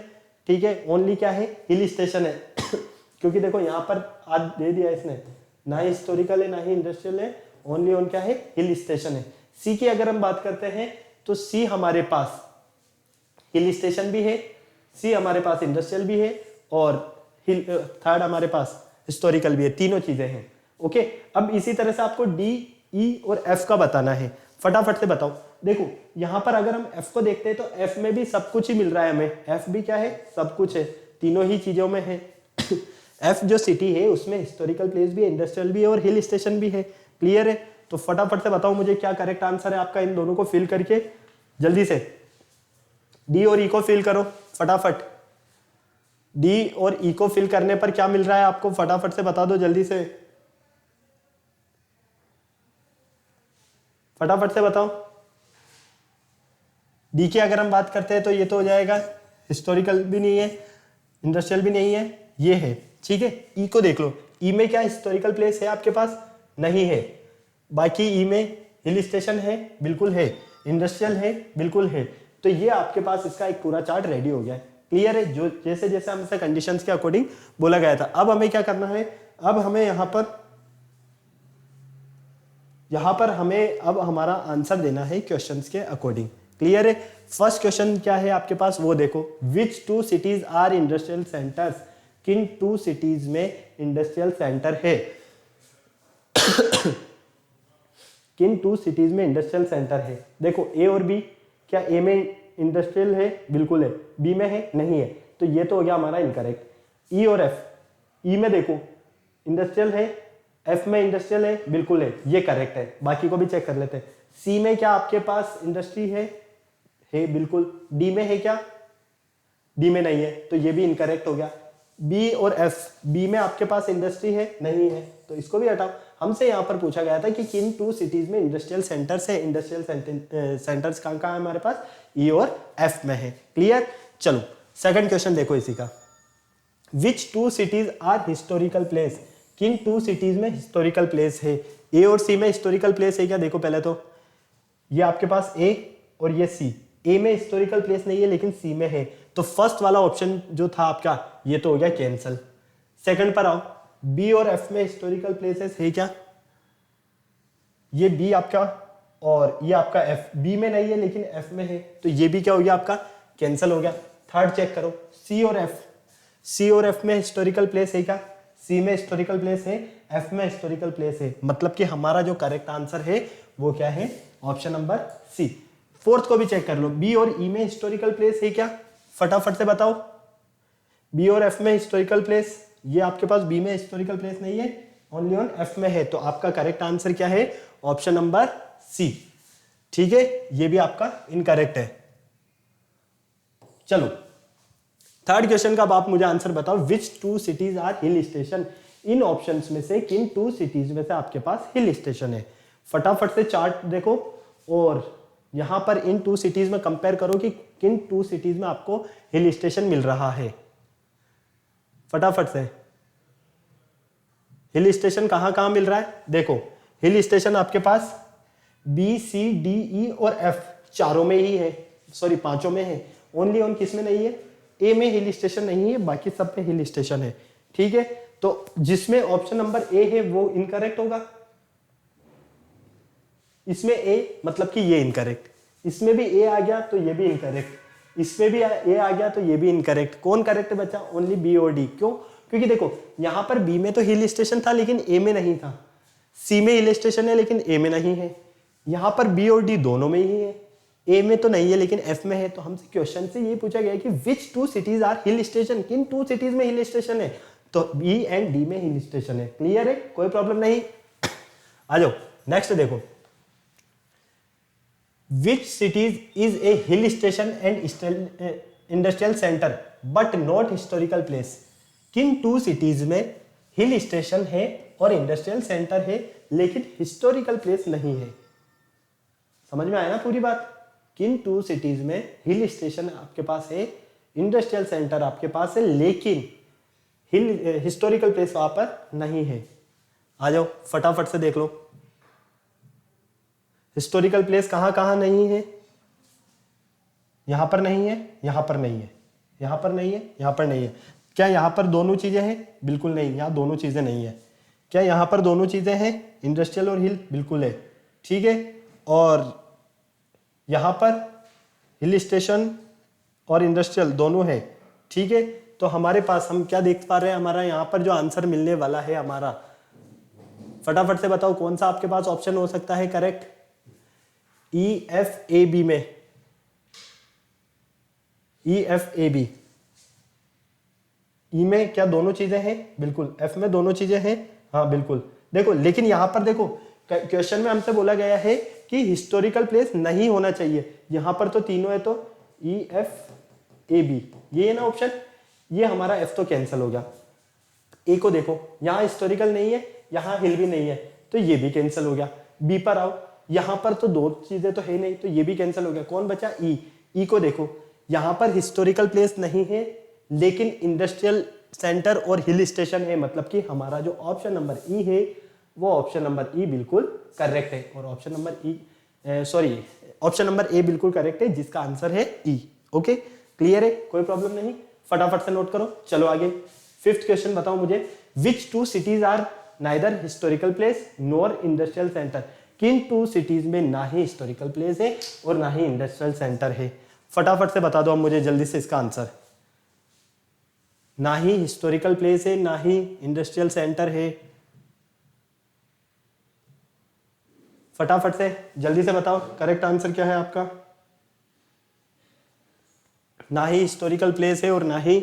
ठीक है, ओनली क्या है, हिल स्टेशन है क्योंकि देखो यहाँ पर आज दे दिया इसने, ना ही हिस्टोरिकल है ना ही इंडस्ट्रियल है, ओनली ऑन क्या है, हिल स्टेशन है। सी की अगर हम बात करते हैं तो सी हमारे पास हिल स्टेशन भी है, सी हमारे पास इंडस्ट्रियल भी है, और थर्ड हमारे पास हिस्टोरिकल भी है, तीनों चीजें हैं। ओके, अब इसी तरह से आपको डी, ई और एफ का बताना है, फटाफट से बताओ। देखो यहां पर अगर हम एफ को देखते हैं तो एफ में भी सब कुछ ही मिल रहा है हमें, एफ भी क्या है, सब कुछ है, तीनों ही चीजों में है एफ जो सिटी है उसमें हिस्टोरिकल प्लेस भी है, इंडस्ट्रियल भी है और हिल स्टेशन भी है। क्लियर है, तो फटाफट से बताओ मुझे क्या करेक्ट आंसर है आपका, इन दोनों को फिल करके जल्दी से। डी और ई को फिल करो फटाफट, डी और ई को फिल करने पर क्या मिल रहा है आपको, फटाफट से बता दो जल्दी से, फटाफट से बताओ। डी की अगर हम बात करते हैं तो ये तो हो जाएगा, हिस्टोरिकल भी नहीं है, इंडस्ट्रियल भी नहीं है, ये है, ठीक है। ई को देख लो, ई में क्या हिस्टोरिकल प्लेस है आपके पास, नहीं है। बाकी ई में हिल स्टेशन है, बिल्कुल है, इंडस्ट्रियल है, बिल्कुल है। तो ये आपके पास इसका एक पूरा चार्ट रेडी हो गया है। क्लियर है, जो जैसे जैसे हमसे कंडीशंस के अकॉर्डिंग बोला गया था। अब हमें क्या करना है, अब हमें यहां पर हमें अब हमारा आंसर देना है क्वेश्चंस के अकॉर्डिंग। क्लियर है, फर्स्ट क्वेश्चन क्या है आपके पास वो देखो, विच 2 सिटीज आर इंडस्ट्रियल सेंटर्स, किन 2 सिटीज में इंडस्ट्रियल सेंटर है किन 2 सिटीज में इंडस्ट्रियल सेंटर है। देखो ए और बी, क्या ए में इंडस्ट्रियल है, बिल्कुल है, बी में है, नहीं है, तो ये तो हो गया हमारा इनकरेक्ट। ई और एफ, ई में देखो इंडस्ट्रियल है, एफ में इंडस्ट्रियल है, बिल्कुल है, ये करेक्ट है, बाकी को भी चेक कर लेते हैं। सी में क्या आपके पास इंडस्ट्री है बिल्कुल। डी में है क्या, डी में नहीं है, तो ये भी इनकरेक्ट हो गया। बी और एफ, बी में आपके पास इंडस्ट्री है, नहीं है, तो इसको भी हटाओ। हमसे यहाँ पर पूछा गया था कि किन 2 सिटीज में इंडस्ट्रियल सेंटर्स है, इंडस्ट्रियल सेंटर्स कहाँ कहाँ है हमारे पास, ई और एफ में है। क्लियर, चलो सेकंड क्वेश्चन देखो इसी का, विच 2 सिटीज आर हिस्टोरिकल प्लेस, किन 2 सिटीज में हिस्टोरिकल प्लेस है। ए और सी में हिस्टोरिकल प्लेस है क्या, देखो पहले तो ये आपके पास ए और ये सी। ए में हिस्टोरिकल प्लेस नहीं है लेकिन सी में है, तो फर्स्ट वाला ऑप्शन जो था आपका ये तो हो गया कैंसल। सेकंड पर आओ, बी और एफ में हिस्टोरिकल प्लेसेस है क्या? ये बी आपका और ये आपका एफ, बी में नहीं है लेकिन एफ में है, तो ये भी क्या हो गया आपका कैंसिल हो गया। थर्ड चेक करो, सी और एफ, सी और एफ में हिस्टोरिकल प्लेस है क्या? सी में हिस्टोरिकल प्लेस है, एफ में हिस्टोरिकल प्लेस है, मतलब कि हमारा जो करेक्ट आंसर है वो क्या है? ऑप्शन नंबर सी। फोर्थ को भी चेक कर लो, बी और ई में हिस्टोरिकल प्लेस है क्या? फटाफट से बताओ। बी और एफ में हिस्टोरिकल प्लेस, ये आपके पास बी में हिस्टोरिकल प्लेस नहीं है, ओनली ऑन एफ में है, तो आपका करेक्ट आंसर क्या है? Option number C. ठीक है, ये भी आपका इनकरेक्ट है। चलो थर्ड क्वेश्चन का अब आप मुझे आंसर बताओ, which two cities are hill station? इन ऑप्शंस में से किन टू सिटीज में से आपके पास हिल स्टेशन है? फटाफट से चार्ट देखो और यहां पर इन टू सिटीज में कंपेयर करो कि किन टू सिटीज में आपको हिल स्टेशन मिल रहा है। फटाफट से, हिल स्टेशन कहां कहां मिल रहा है? देखो हिल स्टेशन आपके पास बी सी डी ई और एफ चारों में ही है, सॉरी पांचों में है, ओनली ऑन किस में नहीं है? ए में हिल स्टेशन नहीं है, बाकी सब में हिल स्टेशन है। ठीक है, तो जिसमें ऑप्शन नंबर ए है वो इनकरेक्ट होगा। इसमें ए मतलब कि ये इनकरेक्ट, इसमें भी ए आ गया तो ये भी इनकरेक्ट, इसमें भी ए आ गया तो ये भी इनकरेक्ट। कौन करेक्ट बचा? ओनली बी और डी। क्यों? क्योंकि देखो यहां पर बी में तो हिल स्टेशन था लेकिन ए में नहीं था, सी में हिल स्टेशन है लेकिन ए में नहीं है, यहां पर बी और डी दोनों में ही है, ए में तो नहीं है लेकिन एफ में है। तो हमसे क्वेश्चन से ये पूछा गया कि which two cities are hill station? किन टू सिटीज में हिल स्टेशन है? तो बी एंड डी में हिल स्टेशन है। क्लियर है, कोई प्रॉब्लम नहीं। आ जाओ नेक्स्ट देखो, विच cities is a hill station and industrial centre but not historical place? किन टू सिटीज में हिल स्टेशन है और इंडस्ट्रियल सेंटर है लेकिन हिस्टोरिकल प्लेस नहीं है? समझ में आया ना पूरी बात? किन टू सिटीज में हिल स्टेशन आपके पास है, इंडस्ट्रियल सेंटर आपके पास है, लेकिन हिस्टोरिकल प्लेस वहां पर नहीं है? आ जाओ फटाफट से देख लो, हिस्टोरिकल प्लेस कहां कहां नहीं है? यहां पर नहीं है, यहां पर नहीं है, यहां पर नहीं है, यहां पर नहीं है। क्या यहां पर दोनों चीजें हैं? बिल्कुल नहीं, यहां दोनों चीजें नहीं है। क्या यहां पर दोनों चीजें हैं, इंडस्ट्रियल और हिल? बिल्कुल है। ठीक है, और यहां पर हिल स्टेशन और इंडस्ट्रियल दोनों है। ठीक है, तो हमारे पास हम क्या देख पा रहे हैं, हमारा यहां पर जो आंसर मिलने वाला है हमारा, फटाफट से बताओ कौन सा आपके पास ऑप्शन हो सकता है correct? E F A B में, ई एफ ए बी। ई में क्या दोनों चीजें हैं? बिल्कुल। एफ में दोनों चीजें हैं? हाँ बिल्कुल। देखो लेकिन यहां पर देखो क्वेश्चन में हमसे बोला गया है कि हिस्टोरिकल प्लेस नहीं होना चाहिए, यहां पर तो तीनों है, तो ई एफ ए बी ये है ना ऑप्शन, ये हमारा एफ तो कैंसिल हो गया। ए को देखो, यहां हिस्टोरिकल नहीं है, यहां हिल भी नहीं है, तो ये भी कैंसिल हो गया। बी पर आओ, यहां पर तो दो चीजें तो है नहीं, तो ये भी कैंसिल हो गया। कौन बचा? ई। ई को देखो, यहां पर हिस्टोरिकल प्लेस नहीं है लेकिन इंडस्ट्रियल सेंटर और हिल स्टेशन है, मतलब कि हमारा जो ऑप्शन नंबर ई है वो ऑप्शन नंबर ई बिल्कुल करेक्ट है, और option number E sorry option number A बिल्कुल करेक्ट है, जिसका आंसर है ई। ओके, क्लियर है, कोई प्रॉब्लम नहीं। फटाफट से नोट करो। चलो आगे, फिफ्थ क्वेश्चन बताओ मुझे, which two cities are neither historical place nor industrial centre? किन टू सिटीज में ना ही हिस्टोरिकल प्लेस है और ना ही इंडस्ट्रियल सेंटर है? फटाफट से बता दो अब मुझे जल्दी से इसका आंसर। ना ही हिस्टोरिकल प्लेस है, ना ही इंडस्ट्रियल सेंटर है, फटाफट से जल्दी से बताओ करेक्ट आंसर क्या है आपका? ना ही हिस्टोरिकल प्लेस है और ना ही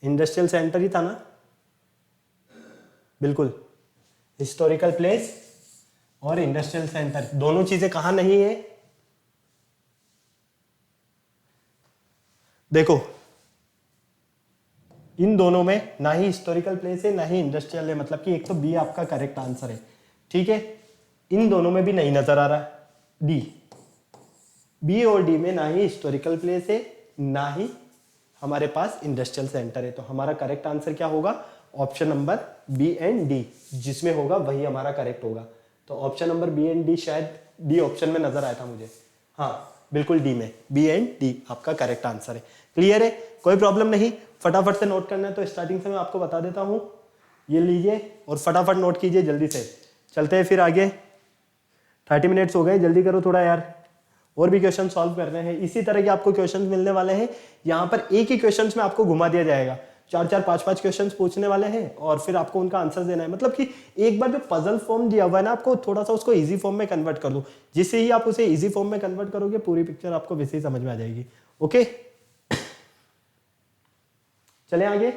इंडस्ट्रियल सेंटर ही था ना? बिल्कुल, हिस्टोरिकल प्लेस और इंडस्ट्रियल सेंटर दोनों चीजें कहां नहीं है? देखो इन दोनों में ना ही हिस्टोरिकल प्लेस है ना ही इंडस्ट्रियल है, मतलब कि एक तो बी आपका करेक्ट आंसर है। ठीक है, इन दोनों में भी नहीं नजर आ रहा डी। बी और डी में ना ही हिस्टोरिकल प्लेस है ना ही हमारे पास इंडस्ट्रियल सेंटर है, तो हमारा करेक्ट आंसर क्या होगा? Option number B and D, जिसमें होगा वही हमारा करेक्ट होगा। तो option number B and D शायद डी ऑप्शन में नजर आया था मुझे। हाँ बिल्कुल डी में, बी एंड डी आपका करेक्ट आंसर है। क्लियर है, कोई प्रॉब्लम नहीं। फटाफट से नोट करना है तो स्टार्टिंग से मैं आपको बता देता हूँ, ये लीजिए और फटाफट नोट कीजिए जल्दी से। चलते हैं फिर आगे, 30 मिनट्स हो गए, जल्दी करो थोड़ा यार, और भी क्वेश्चन सॉल्व करने हैं। इसी तरह के आपको क्वेश्चन मिलने वाले हैं। यहाँ पर एक ही क्वेश्चन में आपको घुमा दिया जाएगा, 4-4 5-5 क्वेश्चन पूछने वाले हैं और फिर आपको उनका आंसर देना है। मतलब कि एक बार जो पजल फॉर्म दिया हुआ है ना, आपको थोड़ा सा उसको इजी फॉर्म में कन्वर्ट कर दो। जिससे ही आप उसे इजी फॉर्म में कन्वर्ट करोगे, पूरी पिक्चर आपको वैसे ही समझ में आ जाएगी। ओके, चले आगे।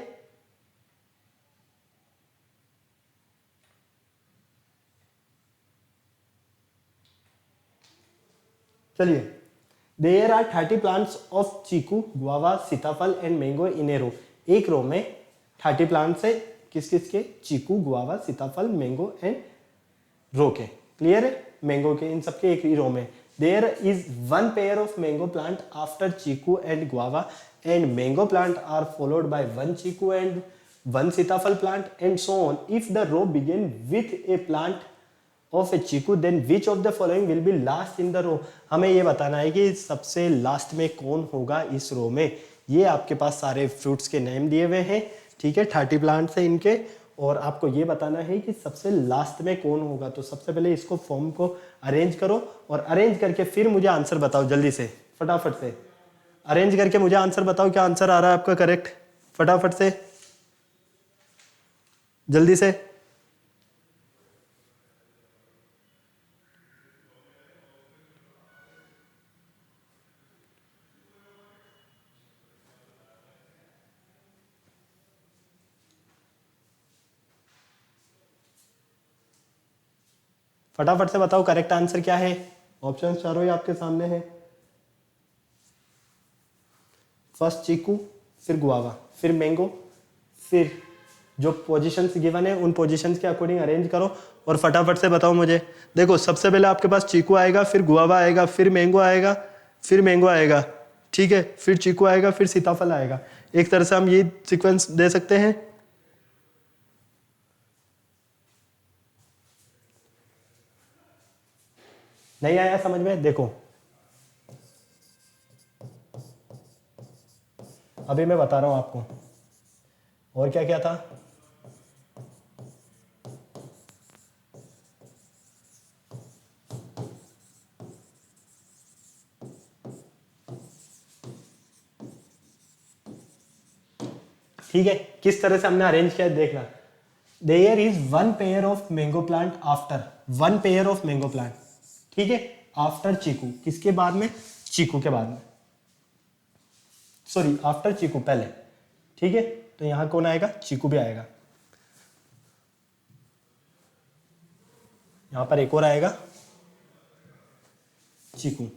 चलिए, there are 30 plants of chikoo, guava, sitaphal and mango in a row. एक रो में 30 प्लांट्स है, किस किस के? Chikoo, guava, sitaphal, mango and row के। क्लियर है, मैंगो के, इन सबके एक ही रो में। There is one pair of mango plant after chikoo and guava and mango plant are followed by one chikoo and one sitaphal plant and so on. If the row begin with a plant of a chikoo then which of the following will be last in the row. हमें ये बताना है कि सबसे लास्ट में कौन होगा इस रो में। ये आपके पास सारे फ्रूट्स के नेम दिए हुए हैं, ठीक है, 30 प्लांट्स हैं इनके, और आपको ये बताना है कि सबसे लास्ट में कौन होगा। तो सबसे पहले इसको फॉर्म को अरेंज करो और अरेंज करके फिर मुझे आंसर बताओ जल्दी से, फटाफट से अरेंज करके मुझे आंसर बताओ, क्या आंसर आ रहा है आपका करेक्ट, फटाफट से जल्दी से। फटाफट से बताओ करेक्ट आंसर क्या है। ऑप्शन चारों ही आपके सामने है। फर्स्ट चीकू, फिर गुआवा, फिर मैंगो, फिर जो पोजीशंस गिवन है उन पोजीशंस के अकॉर्डिंग अरेंज करो और फटाफट से बताओ मुझे। देखो सबसे पहले आपके पास चीकू आएगा, फिर गुआवा आएगा, फिर मैंगो आएगा, फिर मैंगो आएगा, ठीक है, फिर चीकू आएगा, फिर सीताफल आएगा। एक तरह से हम ये सीक्वेंस दे सकते हैं। नहीं आया समझ में? देखो अभी मैं बता रहा हूं आपको, और क्या क्या था। ठीक है, किस तरह से हमने अरेंज किया देखना। There is one pair of mango plant after, one pair of mango plant, ठीक है, आफ्टर चीकू, किसके बाद में? चीकू के बाद में, सॉरी आफ्टर चीकू पहले, ठीक है। तो यहां कौन आएगा? चीकू भी आएगा। यहां पर एक और आएगा चीकू,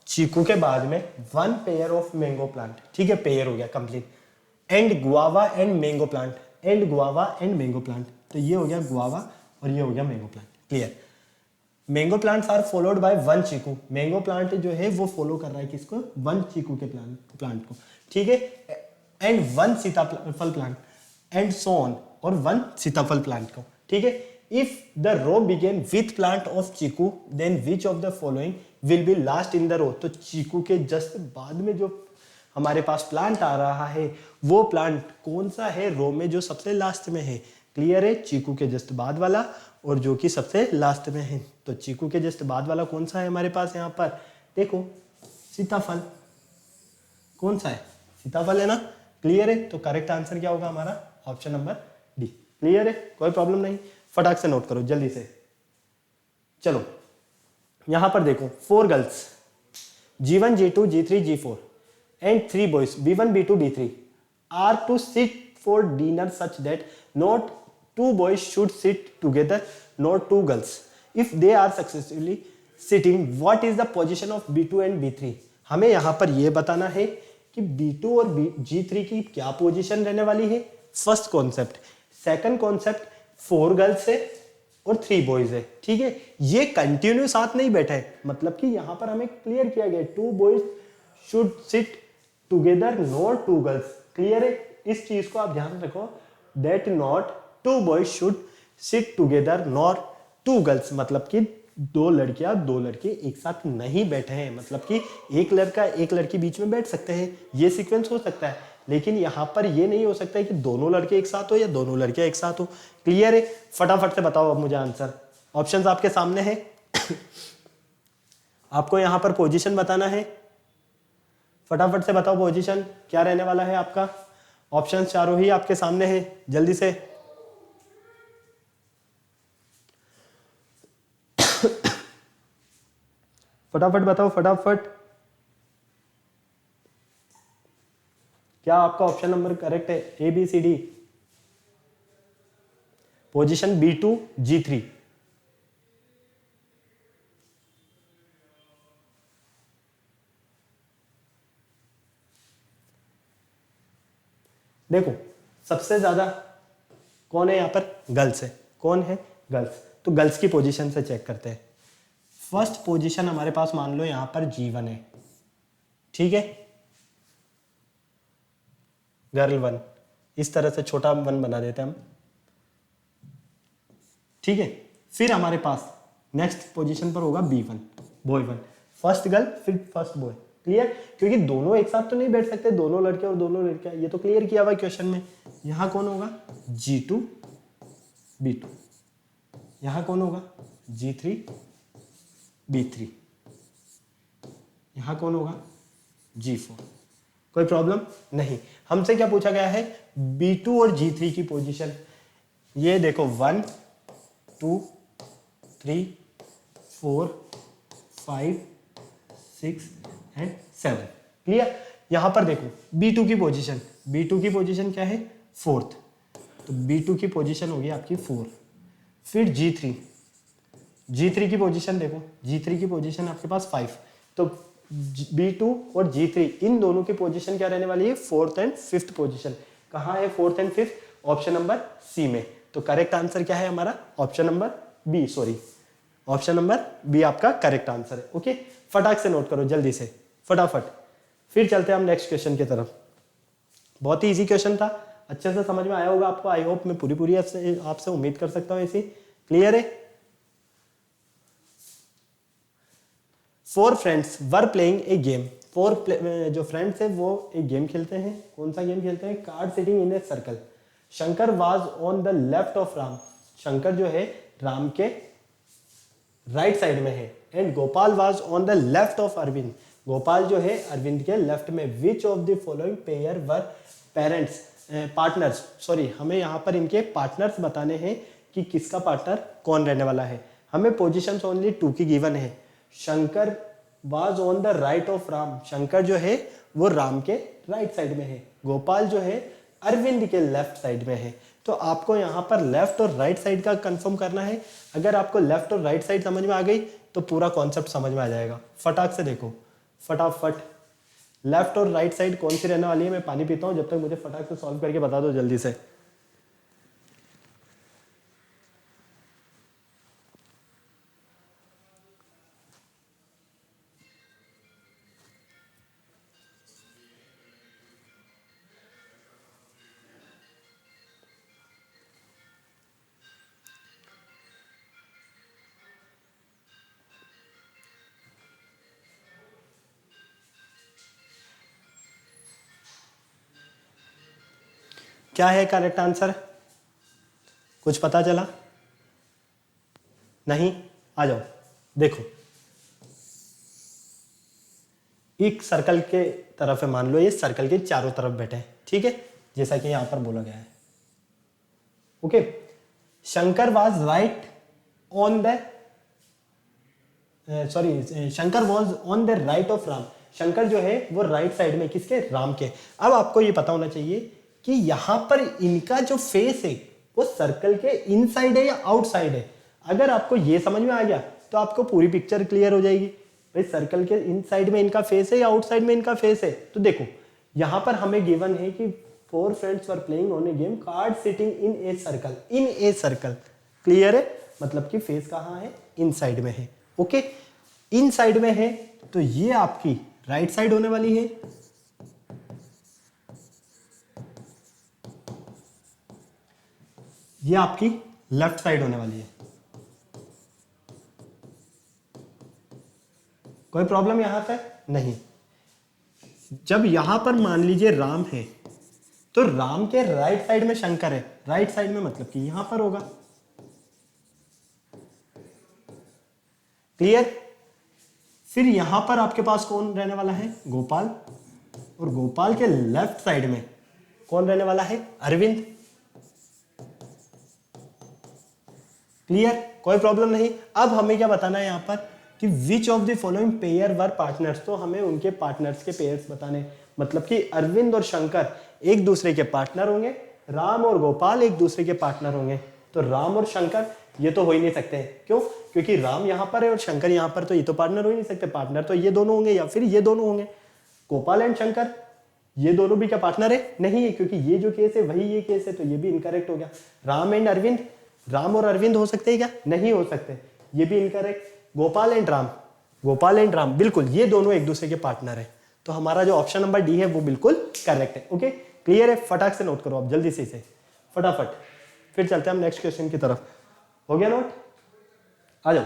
चीकू के बाद में one pair of mango plant, ठीक है, पेयर हो गया complete, and guava and mango plant, and guava and mango plant. तो ये हो गया गुआवा और ये हो गया mango plant. Clear. Mango plants are followed by one chikoo, mango plant जो है वो फॉलो कर रहा है किसको? वन चीकू के प्लांट को, ठीक है, and one sitaphal plant and so on, और वन सीताफल प्लांट को, ठीक है। If the row begin with plant of chikoo then which of the following will be last in the row. तो चीकू के जस्ट बाद में जो हमारे पास प्लांट आ रहा है वो प्लांट कौन सा है रो में जो सबसे लास्ट में है? क्लियर है, चीकू के जस्ट बाद वाला और जो कि सबसे लास्ट में है। तो चीकू के जस्ट बाद वाला कौन सा है हमारे पास? यहाँ पर देखो सीताफल, कौन सा है? सीताफल है ना। क्लियर है, तो करेक्ट आंसर क्या होगा हमारा? Option number D. क्लियर है, कोई प्रॉब्लम नहीं, फटाक से नोट करो जल्दी से। चलो यहां पर देखो 4 girls, G1, G2, G3, G4 and 3 boys, B1, B2, B3 are to sit for dinner such that not 2 boys should sit together, not 2 girls. If they are successfully sitting, what is the position of B2 and B3? हमें यहां पर यह बताना है कि B2 और G3 की क्या पोजीशन रहने वाली है। First concept. Second concept, 4 girls है और 3 बॉयज है, ठीक है। ये कंटिन्यू साथ नहीं बैठा है, मतलब कि यहां पर हमें क्लियर किया गया 2 boys should sit together, not 2 girls. Clear है, इस चीज को आप ध्यान रखो, that not two boys should sit together nor two girls, मतलब कि दो लड़कियां दो लड़के एक साथ नहीं बैठे हैं, मतलब कि एक लड़का एक लड़की बीच में बैठ सकते हैं, ये सीक्वेंस हो सकता है, लेकिन यहाँ पर ये नहीं हो सकता है कि दोनों लड़के एक साथ हो या दोनों लड़कियां एक साथ हो। क्लियर है? फटाफट से बताओ अब मुझे आंसर। ऑप्शंस आपके सामने है आपको यहाँ पर पोजीशन बताना है, फटाफट से बताओ पोजीशन क्या रहने वाला है आपका। ऑप्शन चारों ही आपके सामने है, जल्दी से। फटाफट बताओ फटाफट, क्या आपका ऑप्शन नंबर करेक्ट है? A B C D. Position B2 G3। देखो सबसे ज्यादा कौन है यहाँ पर? गर्ल्स है। कौन है? गर्ल्स। तो गर्ल्स की पोजीशन से चेक करते हैं। फर्स्ट पोजीशन हमारे पास मान लो यहाँ पर G1 है, ठीक है, गर्ल 1, इस तरह से छोटा 1 बना देते हैं हम, ठीक है। फिर हमारे पास नेक्स्ट पोजीशन पर होगा B1, बॉय 1, फर्स्ट गर्ल फिर फर्स्ट बॉय। क्लियर? क्योंकि दोनों एक साथ तो नहीं बैठ सकते, दोनों लड़के और दोनों लड़कियां, ये तो क्लियर किया हुआ क्वेश्चन में। यहां कौन होगा? G2 B2। यहां कौन होगा? G3 B3। यहां कौन होगा? G4। कोई प्रॉब्लम नहीं। हमसे क्या पूछा गया है? B2 और G3 की पोजीशन। ये देखो 1 2 3 4 5 6 एंड 7। क्लियर? यहां पर देखो B2 की पोजीशन, B2 की पोजीशन क्या है? 4th, तो B2 की पोजीशन होगी आपकी 4। फिर G3, G3 की पोजीशन देखो, G3 की पोजीशन आपके पास 5। तो B2 और G3 इन दोनों की पोजीशन क्या रहने वाली है? 4th and 5th position. कहाँ है 4th and 5th? Option number सी में। तो करेक्ट आंसर क्या है हमारा? Option number B, sorry, option number B आपका करेक्ट आंसर है। ओके, फटाक से नोट करो जल्दी से, फटाफट। फिर चलते हैं हम नेक्स्ट क्वेश्चन की तरफ। बहुत ही इजी क्वेश्चन था, अच्छे से समझ में आया होगा आपको, आई होप। मैं पूरी आपसे उम्मीद कर सकता हूँ ऐसी। क्लियर है? 4 friends were playing a game. जो फ्रेंड्स है वो एक गेम खेलते हैं। कौन सा गेम खेलते हैं? Card sitting in a circle. Shankar was on the left of Ram. Shankar जो है राम के राइट साइड में है। And Gopal was on the left of Arvind. Gopal जो है अरविंद के लेफ्ट में। Which of the following pair were parents partners. Sorry, हमें यहाँ पर इनके पार्टनर्स बताने हैं कि किसका पार्टनर कौन रहने वाला है। हमें पोजीशंस ओनली 2 की गिवन है। Shankar was on the right of Ram. Shankar जो है वो राम के राइट साइड में है। गोपाल जो है अरविंद के लेफ्ट साइड में है। तो आपको यहाँ पर लेफ्ट और राइट साइड का कंफर्म करना है। अगर आपको लेफ्ट और राइट साइड समझ में आ गई तो पूरा कॉन्सेप्ट समझ में आ जाएगा। फटाक से देखो, फटाफट। लेफ्ट और राइट साइड कौन सी रहने वाली है? मैं पानी पीता हूँ, जब तक मुझे फटाक से सॉल्व करके बता दो जल्दी से। क्या है करेक्ट आंसर? कुछ पता चला? नहीं? आ जाओ, देखो एक सर्कल के तरफ है, मान लो ये सर्कल के चारों तरफ बैठे हैं, ठीक है, जैसा कि यहां पर बोला गया है। Okay, Shankar was right on the Shankar was on the right of Ram. Shankar जो है वो राइट साइड में, किसके? राम के। अब आपको ये पता होना चाहिए कि यहां पर इनका जो फेस है वो सर्कल के इनसाइड है या आउटसाइड है। अगर आपको ये समझ में आ गया तो आपको पूरी पिक्चर क्लियर हो जाएगी। भाई सर्कल के इनसाइड में इनका फेस है या आउटसाइड में इनका फेस है। तो देखो यहां पर हमें गिवन है कि 4 friends were playing on A game card sitting in a circle. In a circle, clear है? मतलब कि फेस कहां है? इनसाइड में है। ओके, इन साइड में है तो ये आपकी राइट साइड होने वाली है। ये आपकी लेफ्ट साइड होने वाली है। कोई प्रॉब्लम यहां पे नहीं। जब यहां पर मान लीजिए राम है तो राम के राइट साइड में शंकर है। राइट साइड में मतलब कि यहां पर होगा। क्लियर। फिर यहां पर आपके पास कौन रहने वाला है? गोपाल। और गोपाल के लेफ्ट साइड में कौन रहने वाला है? अरविंद। क्लियर, कोई प्रॉब्लम नहीं। अब हमें क्या बताना है यहां पर कि विच of the following pair were partners, तो हमें उनके पार्टनर्स के पेयर्स बताने। मतलब कि अरविंद और शंकर एक दूसरे के पार्टनर होंगे, राम और गोपाल एक दूसरे के पार्टनर होंगे। तो राम और शंकर ये तो हो ही नहीं सकते। क्यों? क्योंकि राम यहां पर है और शंकर यहां पर, तो ये तो पार्टनर हो ही नहीं सकते। पार्टनर तो ये दोनों होंगे या फिर ये दोनों होंगे। गोपाल एंड शंकर ये दोनों भी क्या पार्टनर है? नहीं है, क्योंकि ये जो केस है वही ये केस है, तो ये भी इनकरेक्ट हो गया। राम एंड अरविंद, राम और अरविंद हो सकते हैं क्या? नहीं हो सकते, ये भी incorrect. Gopal and Ram, Gopal and Ram बिल्कुल ये दोनों एक दूसरे के पार्टनर है। तो हमारा जो ऑप्शन नंबर डी है वो बिल्कुल करेक्ट है। ओके, क्लियर है? फटाक से नोट करो आप जल्दी से इसे, फटाफट। फिर चलते हैं हम नेक्स्ट क्वेश्चन की तरफ। हो गया नोट? आ जाओ।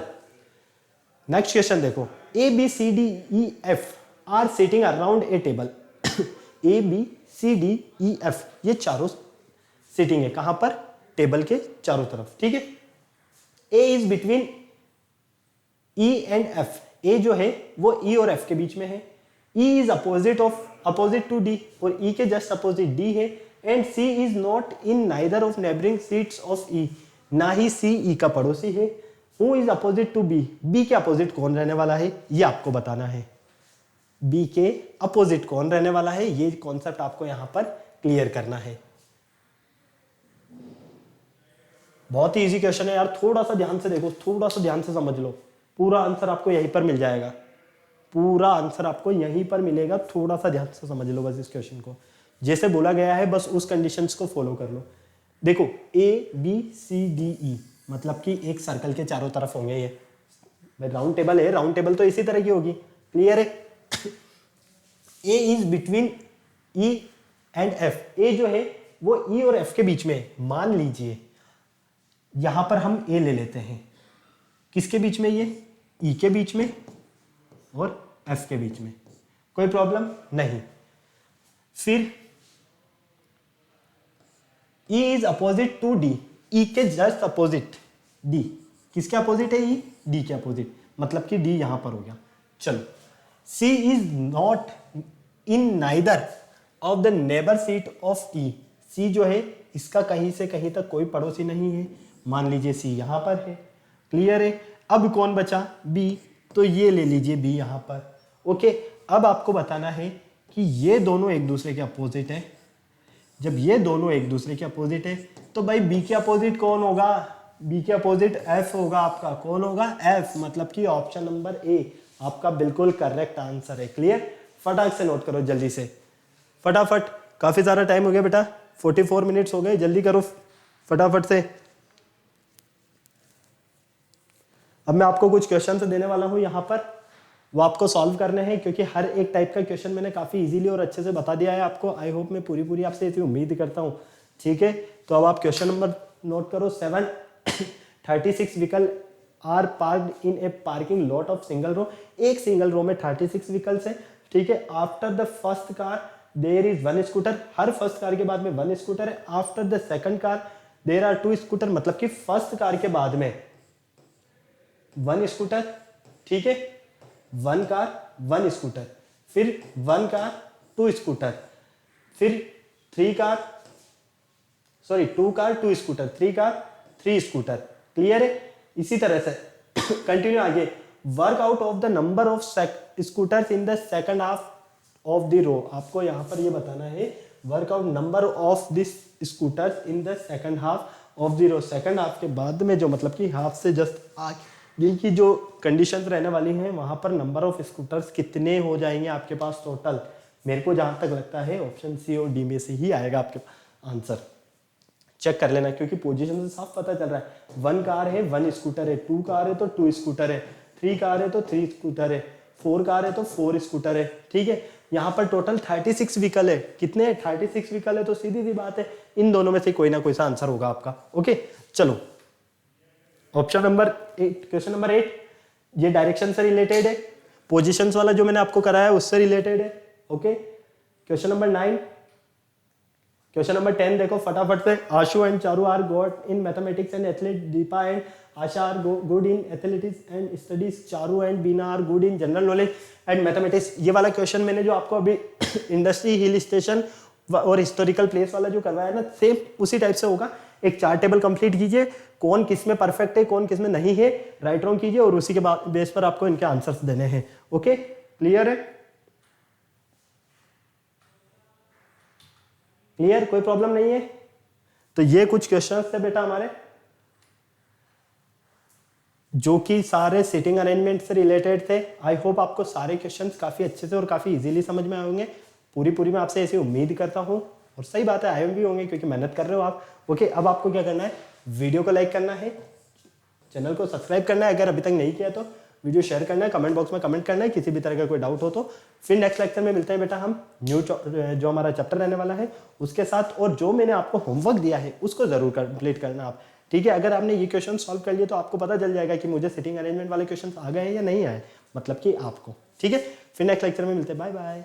नेक्स्ट क्वेश्चन देखो, A B C D E F are sitting around a table. A B C D E F ये चारों सिटिंग है कहां पर? टेबल के चारों तरफ। ठीक है। A is between E and F. A जो है वो ई और एफ के बीच में है। E is opposite to D, और ई के जस्ट अपोजिट डी है। And C is not in neither of neighbouring seats of E, ना ही सी ई का पड़ोसी है। Who is opposite to B, B के अपोजिट कौन रहने वाला है ये आपको बताना है। बी के अपोजिट कौन रहने वाला है ये कॉन्सेप्ट आपको यहां पर क्लियर करना है। बहुत ही इजी क्वेश्चन है यार, थोड़ा सा ध्यान से देखो, थोड़ा सा ध्यान से समझ लो। पूरा आंसर आपको यहीं पर मिल जाएगा, पूरा आंसर आपको यहीं पर मिलेगा। थोड़ा सा ध्यान से समझ लो बस इस क्वेश्चन को, जैसे बोला गया है बस उस कंडीशंस को फॉलो कर लो। देखो ए बी सी डी ई मतलब कि एक सर्कल के चारों तरफ होंगे ये। राउंड टेबल है, राउंड टेबल तो इसी तरह की होगी। क्लियर है? A is between E and F. A जो है वो ई और एफ के बीच में है। मान लीजिए यहां पर हम ए ले लेते हैं, किसके बीच में? ये ई के बीच में और एफ के बीच में। कोई प्रॉब्लम नहीं। फिर E is opposite to D, E के जस्ट अपोजिट डी। किसके अपोजिट है? ई डी के अपोजिट, मतलब कि डी यहां पर हो गया। चलो, C is not in neither of the neighbour seat of E. C जो है इसका कहीं से कहीं तक कोई पड़ोसी नहीं है। मान लीजिए सी यहां पर है। क्लियर है? अब कौन बचा? बी, तो ये ले लीजिए बी यहां पर। ओके, अब आपको बताना है कि ये दोनों एक दूसरे के अपोजिट है। जब ये दोनों एक दूसरे के अपोजिट है तो भाई बी के अपोजिट कौन होगा? बी के अपोजिट एफ होगा आपका। कौन होगा? एफ, मतलब कि ऑप्शन नंबर ए आपका बिल्कुल करेक्ट आंसर है। क्लियर? फटाक से नोट करो जल्दी से, फटाफट। काफी सारा टाइम हो गया बेटा, 44 मिनट्स हो गए, जल्दी करो फटाफट से। अब मैं आपको कुछ क्वेश्चन देने वाला हूं यहां पर, वो आपको सॉल्व करने हैं, क्योंकि हर एक टाइप का क्वेश्चन मैंने काफी इजीली और अच्छे से बता दिया है आपको। आई होप मैं पूरी आपसे ऐसी उम्मीद करता हूं। ठीक है, तो अब आप क्वेश्चन नंबर नोट करो 7। 36 vehicle are parked in a parking lot of single row. एक सिंगल रो में 36 व्हीकल्स है। ठीक है, after the first car there is 1 scooter. हर फर्स्ट कार के बाद में 1 स्कूटर है। After the second car there are 2 scooter, मतलब कि फर्स्ट कार के बाद में 1 स्कूटर। ठीक है, 1 कार 1 स्कूटर, फिर 1 कार 2 स्कूटर, फिर 2 car 2 scooter, 3 car 3 scooter. Clear है? इसी तरह से कंटिन्यू आगे। Work out of the number of scooters in the second half of the row. आपको यहां पर ये बताना है work out number of this scooters in the second half of the row. Second half के बाद में जो, मतलब कि हाफ से जस्ट जिनकी जो कंडीशंस रहने वाली हैं वहां पर नंबर ऑफ स्कूटर्स कितने हो जाएंगे आपके पास टोटल। मेरे को जहां तक लगता है ऑप्शन सी और डी में से ही आएगा आपके आंसर। चेक कर लेना, क्योंकि पोजीशन से साफ पता चल रहा है। 1 कार है 1 स्कूटर है, 2 कार है तो 2 स्कूटर है, 3 कार है तो 3 स्कूटर है, 4 कार है तो 4 स्कूटर है। ठीक है, यहाँ पर टोटल 36 व्हीकल है। कितने? 36 व्हीकल है, तो सीधी सी बात है इन दोनों में से कोई ना कोई सा आंसर होगा आपका। ओके चलो, ऑप्शन नंबर 8, क्वेश्चन नंबर 8, ये डायरेक्शन से रिलेटेड है, पोजीशंस वाला जो मैंने आपको कराया उससे रिलेटेड है। Okay, question number 9, question number 10 देखो फटाफट से। Ashu and Charu are good in mathematics and athlete, Deepa and Asha are good in athletics and studies, Charu and Bina are good in general knowledge and mathematics. ये वाला क्वेश्चन मैंने जो आपको अभी इंडस्ट्री, हिल स्टेशन और हिस्टोरिकल प्लेस वाला जो करवाया ना, सेम उसी टाइप से होगा। एक चार्ट टेबल कंप्लीट कीजिए, कौन किस में परफेक्ट है, कौन किस में नहीं है, राइट रॉन्ग कीजिए और उसी के बेस पर आपको इनके आंसर्स देने हैं। ओके, क्लियर है? क्लियर, कोई प्रॉब्लम नहीं है? तो ये कुछ क्वेश्चंस थे बेटा हमारे, जो कि सारे सिटिंग अरेंजमेंट से रिलेटेड थे। आई होप आपको सारे क्वेश्चंस काफी अच्छे से और काफी इजीली समझ में आए होंगे। पूरी मैं आपसे ऐसी उम्मीद करता हूं, और सही बात है आए भी होंगे क्योंकि मेहनत कर रहे हो आप। ओके, अब आपको क्या करना है, वीडियो को लाइक करना है, चैनल को सब्सक्राइब करना है अगर अभी तक नहीं किया तो, वीडियो शेयर करना है, कमेंट बॉक्स में कमेंट करना है किसी भी तरह का कोई डाउट हो तो। फिर नेक्स्ट लेक्चर में मिलते हैं बेटा हम न्यू जो हमारा चैप्टर रहने वाला है उसके साथ, और जो मैंने आपको होमवर्क दिया है उसको जरूर कंप्लीट करना आप। ठीक है, अगर आपने ये क्वेश्चन सॉल्व कर लिए तो आपको पता चल जाएगा कि मुझे सिटिंग अरेंजमेंट वाले क्वेश्चन आ गए हैं या नहीं आए, मतलब कि आपको। ठीक है, फिर नेक्स्ट लेक्चर में मिलते हैं, बाय बाय।